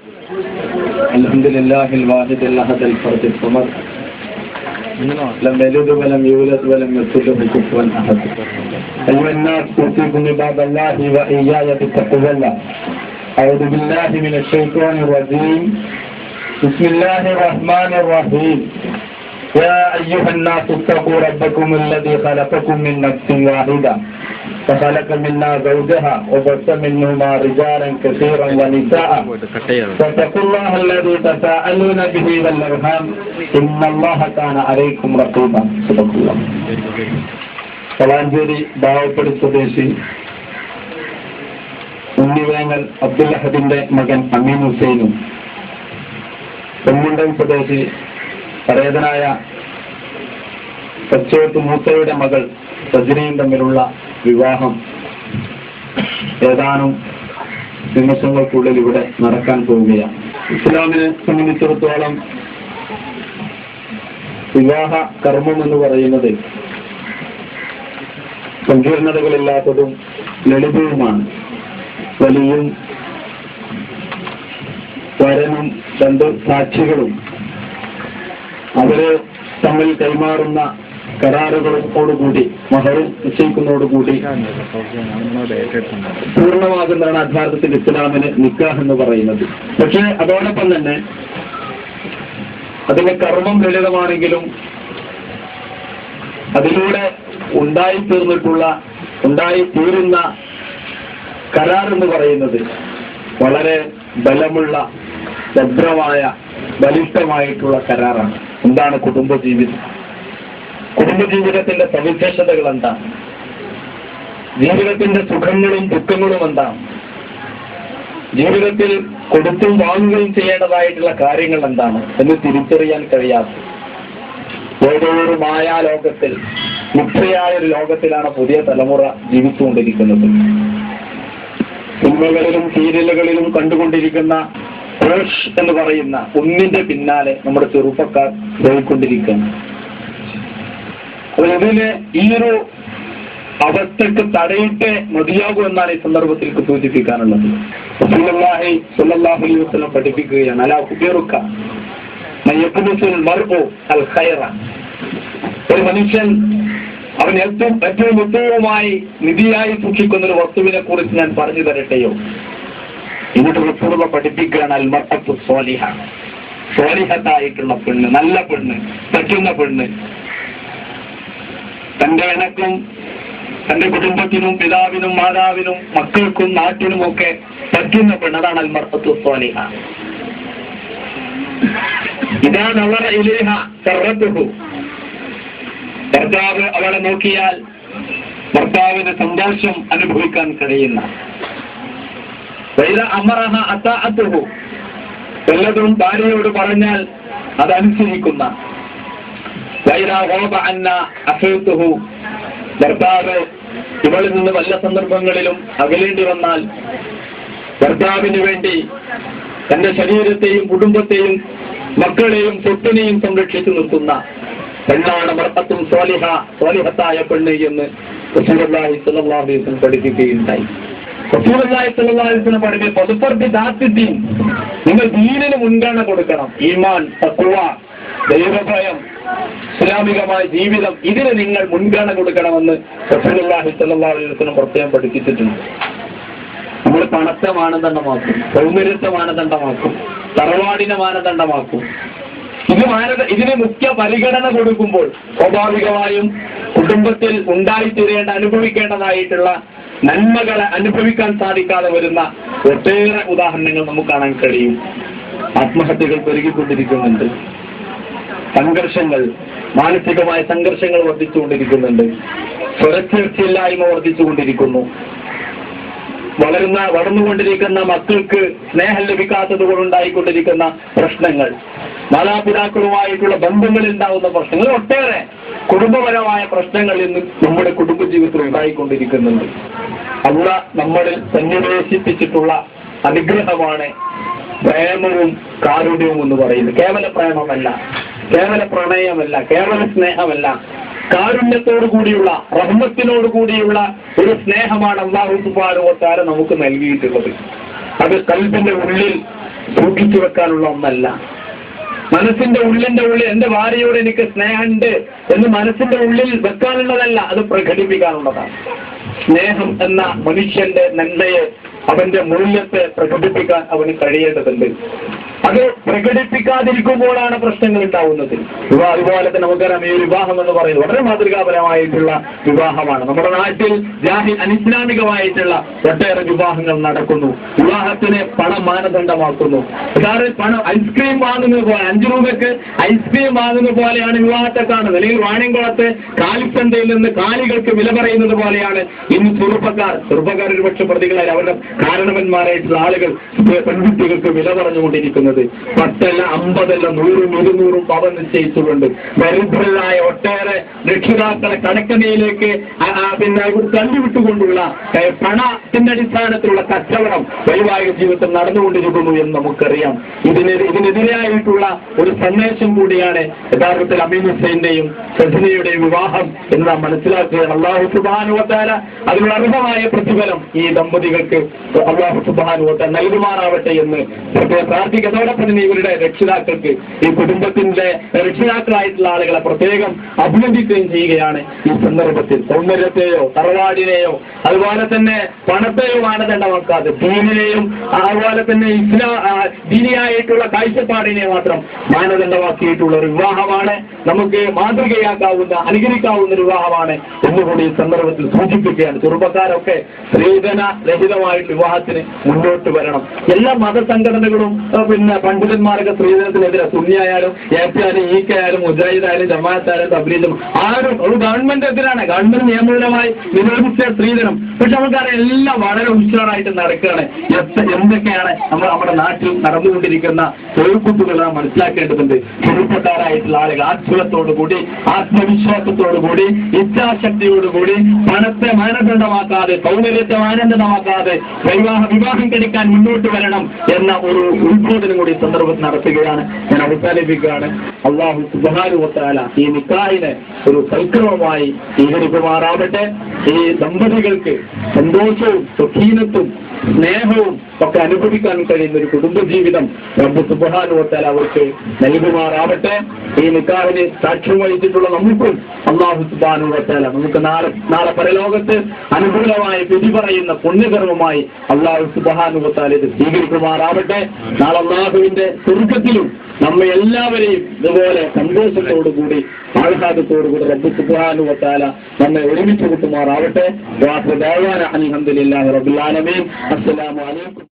الحمد لله الواحد الأحد الفرد الصمد لم يلد ولم يولد ولم يكن له كفوا أحد. أيها الناس أوصيكم عباد الله وإياي بتقوى الله. أعوذ بالله من الشيطان الرجيم. بسم الله الرحمن الرحيم. يا أيها الناس اتقوا ربكم الذي خلقكم من نفس واحدة فخلق منها زوجها وبث منهما رجالا كثيرا ونساء فاتقوا الله الذي تساءلون به والأرحام إن الله كان عليكم رقيبا. صدق الله. വളാഞ്ചേരി ബാവപ്പടി സ്വദേശി ഉണ്ണിവേങ്ങൽ അബ്ദുല്ലഹദിന്റെ മകൻ അമീൻ ഹുസൈനും പൊന്മുണ്ടൻ സ്വദേശി പരേതനായ കച്ചോത്ത് മൂസയുടെ മകൾ സജ്നയും തമ്മിലുള്ള വിവാഹം ഏതാനും നിമിഷങ്ങൾക്കുള്ളിൽ ഇവിടെ നടക്കാൻ പോവുകയാണ്. ഇസ്ലാമിനെ സംബന്ധിച്ചിടത്തോളം വിവാഹ കർമ്മം എന്ന് പറയുന്നത് സങ്കീർണതകളില്ലാത്തതും ലളിതവുമാണ്. വലിയും വരനും രണ്ട് സാക്ഷികളും അവര് തമ്മിൽ കൈമാറുന്ന കരാറുകളോടുകൂടി മഹറും നിശ്ചയിക്കുന്നതോടുകൂടി പൂർണ്ണമാകുന്നതാണ് യഥാർത്ഥത്തിൽ ഇസ്ലാമിന് നിക്കാഹ് എന്ന് പറയുന്നത്. പക്ഷെ അതോടൊപ്പം തന്നെ അതിന്റെ കർമ്മം ലളിതമാണെങ്കിലും അതിലൂടെ ഉണ്ടായിത്തീരുന്ന കരാർ എന്ന് പറയുന്നത് വളരെ ബലമുള്ള ഭദ്രമായ ബലിഷ്ഠമായിട്ടുള്ള കരാറാണ്. എന്താണ് കുടുംബജീവിതം? കുടുംബജീവിതത്തിന്റെ സവിശേഷതകൾ എന്താണ്? ജീവിതത്തിന്റെ സുഖങ്ങളും ദുഃഖങ്ങളും എന്താണ്? ജീവിതത്തിൽ കൊടുത്തും വാങ്ങുകയും ചെയ്യേണ്ടതായിട്ടുള്ള കാര്യങ്ങൾ എന്താണ് എന്ന് തിരിച്ചറിയാൻ കഴിയാത്ത ഏതോ ഒരു മായാലോകത്തിൽ മിഥ്യയായ ഒരു ലോകത്തിലാണ് പുതിയ തലമുറ ജീവിച്ചുകൊണ്ടിരിക്കുന്നത്. സിനിമകളിലും സീരിയലുകളിലും കണ്ടുകൊണ്ടിരിക്കുന്ന ക്രഷ് എന്ന് പറയുന്ന ഒന്നിന്റെ പിന്നാലെ നമ്മുടെ ചെറുപ്പക്കാർ പോയിക്കൊണ്ടിരിക്കുന്നു. അപ്പോൾ ഇതിന് ഈ ഒരു അവസ്ഥക്ക് തടയിട്ടേ മതിയാകൂ എന്നാണ് ഈ സന്ദർഭത്തിൽ സൂചിപ്പിക്കാനുള്ളത്. റസൂലുള്ളാഹി സ്വല്ലല്ലാഹു അലൈഹി വസല്ലം പഠിപ്പിക്കുകയാണ്, അലാ ഖുബീറുക മൻ യഖ്ബുസുൽ മർഉ അൽ ഖൈറ. ഒരു മനുഷ്യൻ അവൻ ഏറ്റവും ഉത്തമമായി നിധിയായി സൂക്ഷിക്കുന്ന ഒരു വസ്തുവിനെ കുറിച്ച് ഞാൻ പറഞ്ഞു തരട്ടെയോ? എന്നിട്ട് റസൂലുള്ളാഹി പഠിപ്പിക്കുകയാണ്, അൽ മർഅത്തു സ്വാലിഹ, സ്വാലിഹത്തായിട്ടുള്ള പെണ്ണ്, നല്ല പെണ്ണ്, പറ്റുന്ന പെണ്ണ്, തന്റെ ഇണക്കും തന്റെ കുടുംബത്തിനും പിതാവിനും മാതാവിനും മക്കൾക്കും നാട്ടിനുമൊക്കെ പറ്റുന്ന പെണ്ണ്. അതാണ് അൽ മർഅത്തു സ്വാലിഹ. ഇതാ നളറ ഇലൈഹ സറത്തുഹു, ഭർത്താവ് അവളെ നോക്കിയാൽ ഭർത്താവിന് സന്തോഷം അനുഭവിക്കാൻ കഴിയുന്ന, വൈദ അമറഹ അതാഅതുഹു, വല്ലതും ഭാര്യയോട് പറഞ്ഞാൽ അതനുസരിക്കുന്ന, വൈദ ഗാബ അന്ന അഫീതുഹു, ഭർത്താവ് ഇവളിൽ നിന്ന് വല്ല സന്ദർഭങ്ങളിലും അകലേണ്ടി വന്നാൽ ഭർത്താവിന് വേണ്ടി തന്റെ ശരീരത്തെയും കുടുംബത്തെയും മക്കളെയും സ്വത്തിനെയും സംരക്ഷിച്ചു നിർത്തുന്ന പെണ്ണാണ് മർഅത്തുൻ സ്വാലിഹ, സ്വാലിഹത്തായ പെണ്ണ് എന്ന് റസൂലുള്ളാഹി സ്വല്ലല്ലാഹു അലൈഹി വസല്ലം പഠിപ്പിക്കുകയുണ്ടായി. റസൂലുള്ളാഹി സ്വല്ലല്ലാഹു അലൈഹി വസല്ലം പഠിപ്പിച്ച പദപ്രതി ദാത്തിദ്ദീൻ, നിങ്ങൾ ദീനിന് മുൻഗണന കൊടുക്കണം. ഈമാൻ, തഖ്വ, ദൈവഭയം, ഇസ്ലാമികമായ ജീവിതം, ഇതിന് നിങ്ങൾ മുൻഗണന കൊടുക്കണമെന്ന് റസൂലുള്ളാഹി സ്വല്ലല്ലാഹു അലൈഹി വസല്ലം പ്രത്യേകം പഠിപ്പിച്ചിട്ടുണ്ട്. നമ്മൾ പണത്തെ മാനദണ്ഡമാക്കും, സൗന്ദര്യത്തെ മാനദണ്ഡമാക്കും, തറവാടിനെ മാനദണ്ഡമാക്കും. ഇതിന് മുഖ്യ പരിഗണന കൊടുക്കുമ്പോൾ സ്വാഭാവികമായും കുടുംബത്തിൽ ഉണ്ടായിത്തീരേണ്ട അനുഭവിക്കേണ്ടതായിട്ടുള്ള നന്മകളെ അനുഭവിക്കാൻ സാധിക്കാതെ വരുന്ന ഒട്ടേറെ ഉദാഹരണങ്ങൾ നമുക്ക് കാണാൻ കഴിയും. ആത്മഹത്യകൾ പെരുകിക്കൊണ്ടിരിക്കുന്നുണ്ട്, സംഘർഷങ്ങൾ, മാനസികമായ സംഘർഷങ്ങൾ വർദ്ധിച്ചുകൊണ്ടിരിക്കുന്നുണ്ട്, സ്വരച്ചേർച്ചയില്ലായ്മ വർദ്ധിച്ചുകൊണ്ടിരിക്കുന്നു. വളർന്നുകൊണ്ടിരിക്കുന്ന മക്കൾക്ക് സ്നേഹം ലഭിക്കാത്തത് കൊണ്ടുണ്ടായിക്കൊണ്ടിരിക്കുന്ന പ്രശ്നങ്ങൾ, മാതാപിതാക്കളുമായിട്ടുള്ള ബന്ധങ്ങളിൽ ഉണ്ടാകുന്ന പ്രശ്നങ്ങൾ, ഒട്ടേറെ കുടുംബപരമായ പ്രശ്നങ്ങൾ ഇന്ന് നമ്മുടെ കുടുംബജീവിതത്തിൽ ഉണ്ടായിക്കൊണ്ടിരിക്കുന്നുണ്ട്. അള്ളാഹ് നമ്മളിൽ സന്നിവേശിപ്പിച്ചിട്ടുള്ള അനുഗ്രഹമാണ് പ്രേമവും കാരുണ്യവും എന്ന് പറയുന്നത്. കേവല പ്രേമമല്ല, കേവല പ്രണയമല്ല, കേവല സ്നേഹമല്ല, കാരുണ്യത്തോടു കൂടിയുള്ള, റഹ്മത്തിനോട് കൂടിയുള്ള ഒരു സ്നേഹമാണ് അല്ലാഹു സുബ്ഹാനഹു വ തആല നമുക്ക് നൽകിയിട്ടുള്ളത്. അത് കൽബിന്റെ ഉള്ളിൽ സൂക്ഷിച്ചു വെക്കാനുള്ള ഒന്നല്ല. മനസ്സിന്റെ ഉള്ളിന്റെ ഉള്ളിൽ എന്റെ ഭാര്യയോട് എനിക്ക് സ്നേഹമുണ്ട് എന്ന് മനസ്സിന്റെ ഉള്ളിൽ വെക്കാനുള്ളതല്ല, അത് പ്രകടിപ്പിക്കാനുള്ളതാണ്. സ്നേഹം എന്ന മനുഷ്യന്റെ നന്മയെ, അവന്റെ മൂല്യത്തെ പ്രകടിപ്പിക്കാൻ അവന് കഴിയേണ്ടതുണ്ട്. അത് പ്രകടിപ്പിക്കാതിരിക്കുമ്പോഴാണ് പ്രശ്നങ്ങൾ ഉണ്ടാവുന്നത്. അതുപോലെ തന്നെ നമുക്കറിയാം, ഈ വിവാഹം എന്ന് പറയുന്നത് വളരെ മാതൃകാപരമായിട്ടുള്ള വിവാഹമാണ്. നമ്മുടെ നാട്ടിൽ അനിസ്ലാമികമായിട്ടുള്ള ഒട്ടേറെ വിവാഹങ്ങൾ നടക്കുന്നു. വിവാഹത്തിന് പണം മാനദണ്ഡമാക്കുന്നു. പണം ഐസ്ക്രീം വാങ്ങുന്നത് പോലെ, 5 രൂപയ്ക്ക് ഐസ്ക്രീം വാങ്ങുന്ന പോലെയാണ് വിവാഹത്തെ കാണുന്നത്. അല്ലെങ്കിൽ വാണിയംകുളത്ത് കാലിച്ചന്തയിൽ നിന്ന് കാലികൾക്ക് വില പറയുന്നത് പോലെയാണ് ഇന്ന് ചെറുപ്പക്കാർ ഒരു പക്ഷെ പ്രതികളായി അവരുടെ കാരണവന്മാരായിട്ടുള്ള ആളുകൾ പെൺകുട്ടികൾക്ക് വില പറഞ്ഞുകൊണ്ടിരിക്കുന്നത്. 10 അല്ല 50 അല്ല 100 200 പവൻ നിശ്ചയിച്ചുകൊണ്ട് ദരിദ്രരായ ഒട്ടേറെ രക്ഷിതാക്കളെ കടക്കണിയിലേക്ക് തള്ളിവിട്ടുകൊണ്ടുള്ള പണത്തിന്റെ അടിസ്ഥാനത്തിലുള്ള കച്ചവടം വൈവാഹിക ജീവിതത്തിൽ നടന്നുകൊണ്ടിരിക്കുന്നു എന്ന് നമുക്കറിയാം. ഇതിനെതിരായിട്ടുള്ള ഒരു സന്ദേശം കൂടിയാണ് യഥാർത്ഥത്തിൽ അമീൻ ഹുസൈന്റെയും സജ്നയുടെയും വിവാഹം എന്ന് നാം മനസ്സിലാക്കുകയാണ്. അല്ലാഹു സുബ്ഹാനഹു വ തആല അതിനുള്ള അർഹമായ പ്രതിഫലം ഈ ദമ്പതികൾക്ക് അല്ലാഹു സുബ്ഹാനഹു വ തആല നൽകുമാറാവട്ടെ എന്ന് പ്രാർത്ഥിക്കുക. അതോടൊപ്പം തന്നെ ഇവരുടെ രക്ഷിതാക്കൾക്ക്, ഈ കുടുംബത്തിന്റെ രക്ഷിതാക്കളായിട്ടുള്ള ആളുകളെ പ്രത്യേകം അഭിനന്ദിക്കുകയും ചെയ്യുകയാണ് ഈ സന്ദർഭത്തിൽ. സൗന്ദര്യത്തെയോ തറവാടിനെയോ അതുപോലെ തന്നെ പണത്തെയോ മാനദണ്ഡമാക്കാതെ ദീനിനെയും അതുപോലെ തന്നെ ദീനിയായിട്ടുള്ള കാഴ്ചപ്പാടിനെ മാത്രം മാനദണ്ഡമാക്കിയിട്ടുള്ള ഒരു വിവാഹമാണ്. നമുക്ക് മാതൃകയാക്കാവുന്ന, അനുകരിക്കാവുന്ന ഒരു വിവാഹമാണ് എന്നുകൂടി ഈ സന്ദർഭത്തിൽ സൂചിപ്പിക്കുകയാണ്. ചെറുപ്പക്കാരൊക്കെ സ്ത്രീധന രഹിതമായിട്ട് വിവാഹത്തിന് മുന്നോട്ട് വരണം. എല്ലാ മതസംഘടനകളും പണ്ഡിതന്മാരൊക്കെ സ്ത്രീധനത്തിനെതിരെ, സുന്നിയായാലും ഏറ്റായാലും ഈക്കയായാലും മുജാഹിദായാലും ജമാഅത്തായാലും തബ്ലീഗും ആരും ഒരു ഗവൺമെന്റ് എതിരാണ്. ഗവൺമെന്റ് നിയമപരമായി നിരോധിച്ച സ്ത്രീധനം. പക്ഷെ നമുക്കറിയാം എല്ലാം വളരെ ഉഷാറായിട്ട് നടക്കുകയാണ്. എന്തൊക്കെയാണ് നമ്മുടെ നാട്ടിൽ നടന്നുകൊണ്ടിരിക്കുന്ന തൊഴിൽക്കുത്തുകൾ നാം മനസ്സിലാക്കേണ്ടതുണ്ട്. ചെറുപ്പക്കാരായിട്ടുള്ള ആളുകൾ ആത്മീയത്തോടുകൂടി, ആത്മവിശ്വാസത്തോടുകൂടി, ഇച്ഛാശക്തിയോടുകൂടി, പണത്തെ മാനദണ്ഡമാക്കാതെ, സൗന്ദര്യത്തെ മാനദണ്ഡമാക്കാതെ വിവാഹം കഴിക്കാൻ മുന്നോട്ട് വരണം എന്ന ഒരു ഉദ്ബോധനം കൂടി സന്ദർഭത്തിൽ നടത്തുകയാണ്. ഞാൻ അവസാനിപ്പിക്കുകയാണ്. അല്ലാഹു സുബ്ഹാനഹു വ തആല ഈ നിക്കാഹിനെ ഒരു സൽക്രമമായി സ്വീകരിക്കുമാറാവട്ടെ. ഈ ദമ്പതികൾക്ക് സന്തോഷവും സുഖീനത്തും സ്നേഹവും ഒക്കെ അനുഭവിക്കാൻ കഴിയുന്ന ഒരു കുടുംബജീവിതം റബ്ബ് സുബ്ഹാനഹു വ തആല അവർക്ക് നൽകുമാറാവട്ടെ. ഈ നിക്കാഹിന് സാക്ഷ്യം വഹിച്ചിട്ടുള്ള നമുക്കും അല്ലാഹു സുബ്ഹാനഹു വ തആല നമുക്ക് നാളെ പരലോകത്ത് അനുകൂലമായ വിധി പറയുന്ന പുണ്യകർമ്മമായി അല്ലാഹു സുബ്ഹാനഹു വ തആല ഇത് സ്വീകരിക്കുമാറാവട്ടെ. നാളെ അല്ലാഹുവിന്റെ സ്വർഗ്ഗത്തിലും നമ്മെ എല്ലാവരെയും ഇതുപോലെ സന്തോഷത്തോടുകൂടി ആഹ്ലാദത്തോടുകൂടി റബ്ബ് സുബ്ഹാനഹു വ തആല നമ്മെ ഒരുമിച്ച് കൂട്ടുമാറാവട്ടെ. അൽഹംദുലില്ലാഹി റബ്ബിൽ ആലമീൻ. അസ്സലാമു അലൈക്കും.